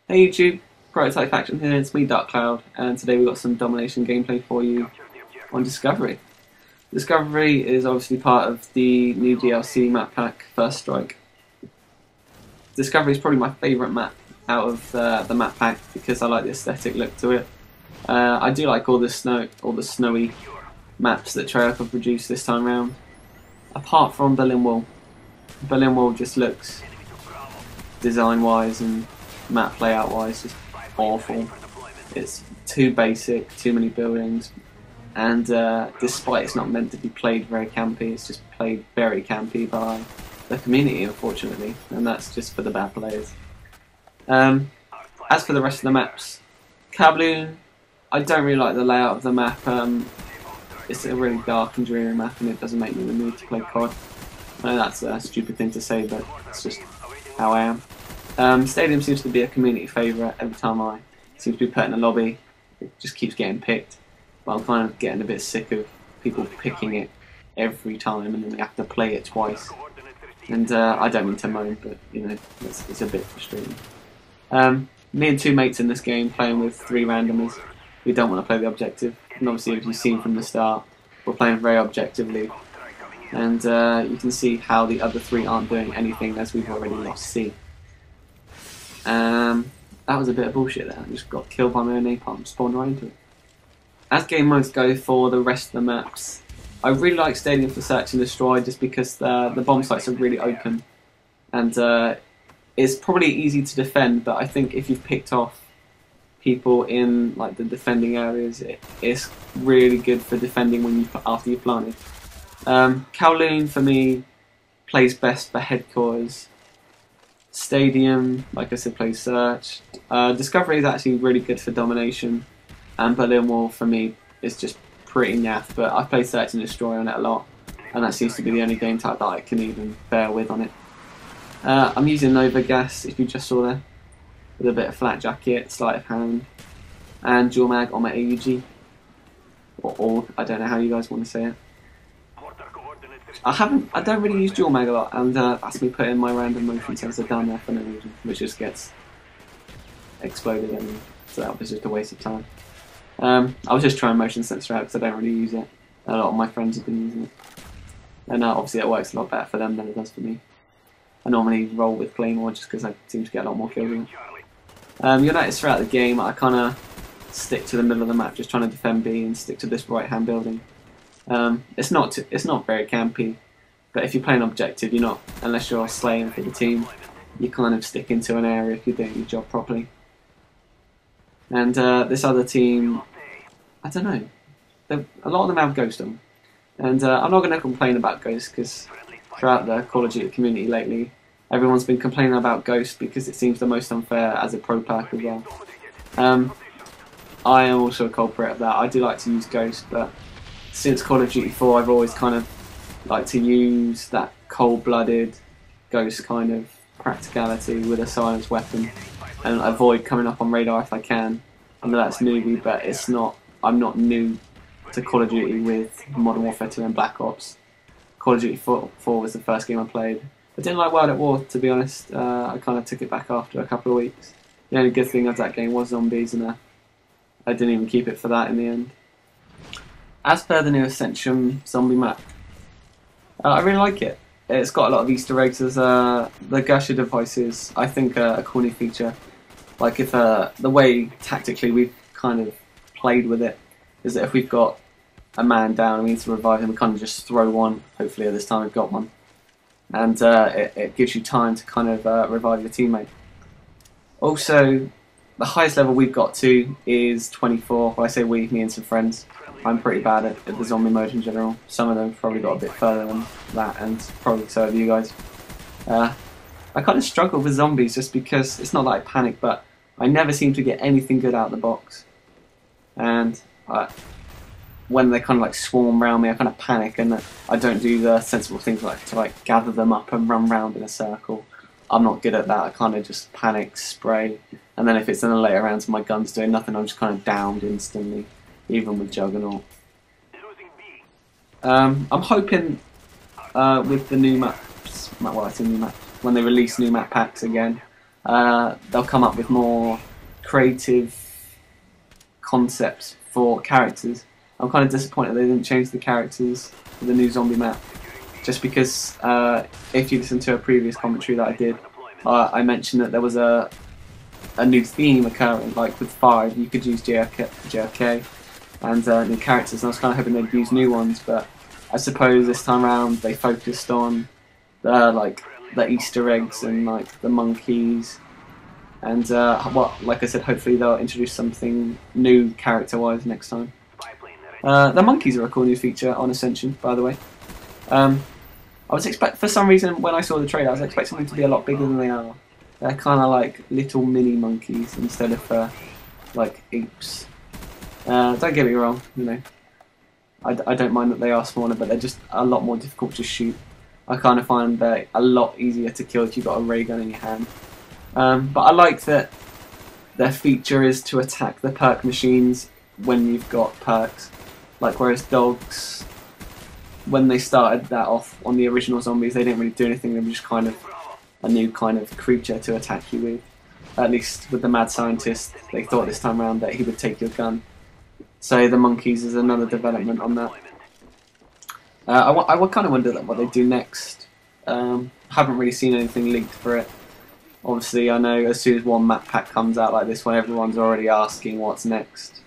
Hey YouTube, ThePrototypeFaction here, it's me Dark Cloud, and today we've got some domination gameplay for you on Discovery. Discovery is obviously part of the new DLC map pack, First Strike. Discovery is probably my favourite map out of the map pack because I like the aesthetic look to it. I do like all the snowy maps that Treyarch have produced this time round. Apart from Berlin Wall. Berlin Wall just looks, design-wise and map layout-wise, just awful. It's too basic, too many buildings, and despite it's not meant to be played very campy, it's just played very campy by the community, unfortunately, and that's just for the bad players. As for the rest of the maps, Kowloon, I don't really like the layout of the map. It's a really dark and dreary map, and it doesn't make me in the mood to play COD. I know that's a stupid thing to say, but it's just how I am. Stadium seems to be a community favourite. Every time I seem to be put in a lobby, it just keeps getting picked. But I'm kind of getting a bit sick of people picking it every time, and then we have to play it twice. And I don't mean to moan, but you know, it's a bit frustrating. Me and two mates in this game playing with three randomers. We don't want to play the objective, and obviously, as you've seen from the start, we're playing very objectively. And you can see how the other three aren't doing anything, as we've already lost C. That was a bit of bullshit there. I just got killed by my own napalm, spawned right into it. As game modes go for the rest of the maps, I really like Stadium for Search and Destroy just because the bomb sites are really open. And it's probably easy to defend, but I think if you've picked off people in like the defending areas, it's really good for defending when after you've planted. Kowloon for me plays best for headquarters. Stadium, like I said, plays search. Discovery is actually really good for domination, and Berlin Wall for me is just pretty naff. But I play search and destroy on it a lot, and that seems to be the only game type that I can even bear with on it. I'm using Nova Gas, if you just saw there, with a bit of flat jacket, sleight of hand, and dual mag on my AUG, or AUG, I don't know how you guys want to say it. I don't really use dual mag a lot, and that's me putting my random motion sensor down there for no reason, which just gets exploded anyway, so that was just a waste of time. I was just trying motion sensor out because I don't really use it. A lot of my friends have been using it, and obviously it works a lot better for them than it does for me. I normally roll with Claymore just because I seem to get a lot more kills in. You'll notice throughout the game I kind of stick to the middle of the map, just trying to defend B and stick to this right hand building. It's not very campy, but if you're playing objective, you're not, unless you're slaying for the team, you kind of stick into an area if you're doing your job properly. And this other team, I don't know, a lot of them have Ghost on, and I'm not going to complain about Ghost because throughout the Call of Duty community lately, everyone's been complaining about Ghost because it seems the most unfair as a pro pack as well. I am also a culprit of that. I do like to use Ghost, but since Call of Duty 4 I've always kind of liked to use that cold-blooded Ghost kind of practicality with a silenced weapon and avoid coming up on radar if I can. I know that's newbie, but it's not. I'm not new to Call of Duty with Modern Warfare 2 and Black Ops. Call of Duty 4 was the first game I played. I didn't like World at War, to be honest. I kind of took it back after a couple of weeks. The only good thing of that game was zombies, and I didn't even keep it for that in the end. As per the new Ascension zombie map, I really like it. It's got a lot of Easter eggs. There's the Gusher devices, I think, a cool new feature. Like if the way tactically we've kind of played with it is that if we've got a man down and we need to revive him, we kind of just throw one. Hopefully at this time we've got one. And it gives you time to kind of revive your teammate. Also, the highest level we've got to is 24. When I say we, me and some friends. I'm pretty bad at the zombie mode in general. Some of them have probably got a bit further than that, and probably so have you guys. I kind of struggle with zombies just because it's not that I panic, but I never seem to get anything good out of the box. And when they kind of like swarm around me, I kind of panic, and I don't do the sensible things like to like gather them up and run round in a circle. I'm not good at that. I kind of just panic, spray, and then if it's in the later rounds and my gun's doing nothing, I'm just kind of downed instantly, even with Juggernaut. I'm hoping with the new maps, well, I say new maps, when they release new map packs again, they'll come up with more creative concepts for characters. I'm kind of disappointed they didn't change the characters for the new zombie map, just because if you listen to a previous commentary that I did, I mentioned that there was a new theme occurring, like with 5 you could use JFK and new characters, and I was kind of hoping they'd use new ones, but I suppose this time around they focused on the Easter eggs and like the monkeys, and like I said, hopefully they'll introduce something new character-wise next time. The monkeys are a cool new feature on Ascension, by the way. I was for some reason when I saw the trailer, I was expecting them to be a lot bigger than they are. They're kind of like little mini monkeys instead of like apes. Don't get me wrong, you know, I don't mind that they are smaller, but they're just a lot more difficult to shoot. I kind of find they're a lot easier to kill if you've got a ray gun in your hand. But I like that their feature is to attack the perk machines when you've got perks. Like whereas dogs, when they started that off on the original zombies, they didn't really do anything. They were just kind of a new kind of creature to attack you with. At least with the mad scientist, they thought this time around that he would take your gun. So the monkeys is another development on that. I kind of wonder what they do next. Haven't really seen anything leaked for it. Obviously, I know as soon as one map pack comes out like this one, everyone's already asking what's next.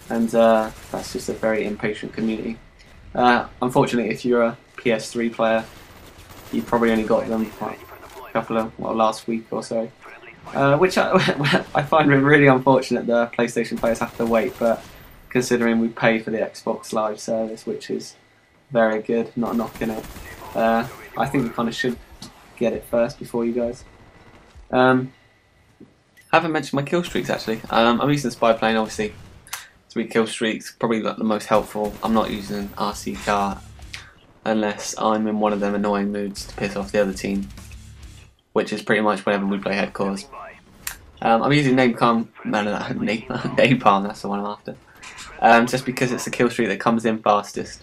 And that's just a very impatient community. Unfortunately, if you're a PS3 player, you probably only got them for a couple of, last week or so. Which I find really unfortunate the PlayStation players have to wait, but considering we pay for the Xbox Live service, which is very good, not knocking it, I think we kind of should get it first before you guys. I haven't mentioned my kill streaks actually. I'm using the spy plane obviously. 3 kill streaks, probably like the most helpful. I'm not using an RC car unless I'm in one of them annoying moods to piss off the other team, which is pretty much whenever we play headquarters. I'm using napalm, napalm, that's the one I'm after. Just because it's the kill streak that comes in fastest.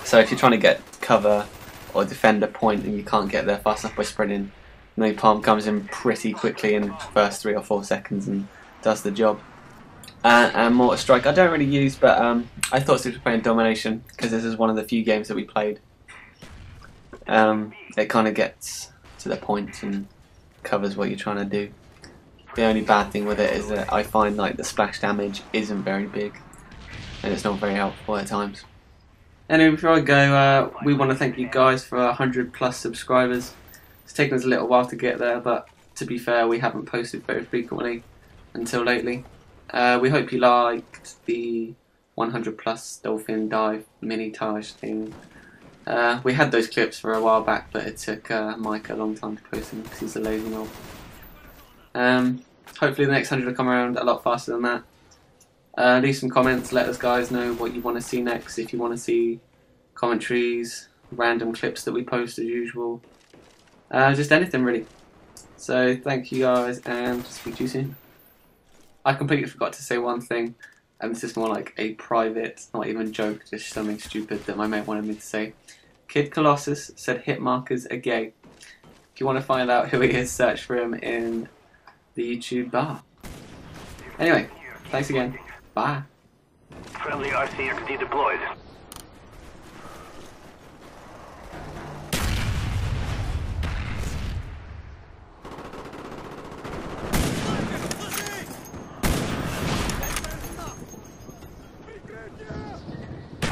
So if you're trying to get cover or defend a point and you can't get there fast enough by sprinting, napalm comes in pretty quickly in the first 3 or 4 seconds and does the job. And Mortar Strike I don't really use, but I thought since we were playing Domination, because this is one of the few games that we played, it kind of gets to the point and covers what you're trying to do. The only bad thing with it is that I find like the splash damage isn't very big, and it's not very helpful at times. Anyway, before I go, we want to thank you guys for 100+ subscribers. It's taken us a little while to get there, but to be fair, we haven't posted very frequently until lately. We hope you liked the 100+ dolphin dive mini-tage thing. We had those clips for a while back, but it took Mike a long time to post them because he's a lazy knob. Hopefully the next 100 will come around a lot faster than that. Leave some comments, let us guys know what you want to see next, if you want to see commentaries, random clips that we post as usual. Just anything really. So thank you guys and speak to you soon. I completely forgot to say one thing, and this is more like a private, not even joke, just something stupid that my mate wanted me to say. Kid Colossus said hit markers are gay. If you want to find out who he is, search for him in the YouTube bar. Anyway, thanks again. Bye. Friendly RCXD deployed.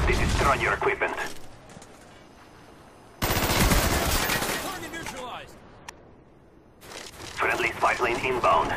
Destroy your equipment. Friendly spy plane inbound.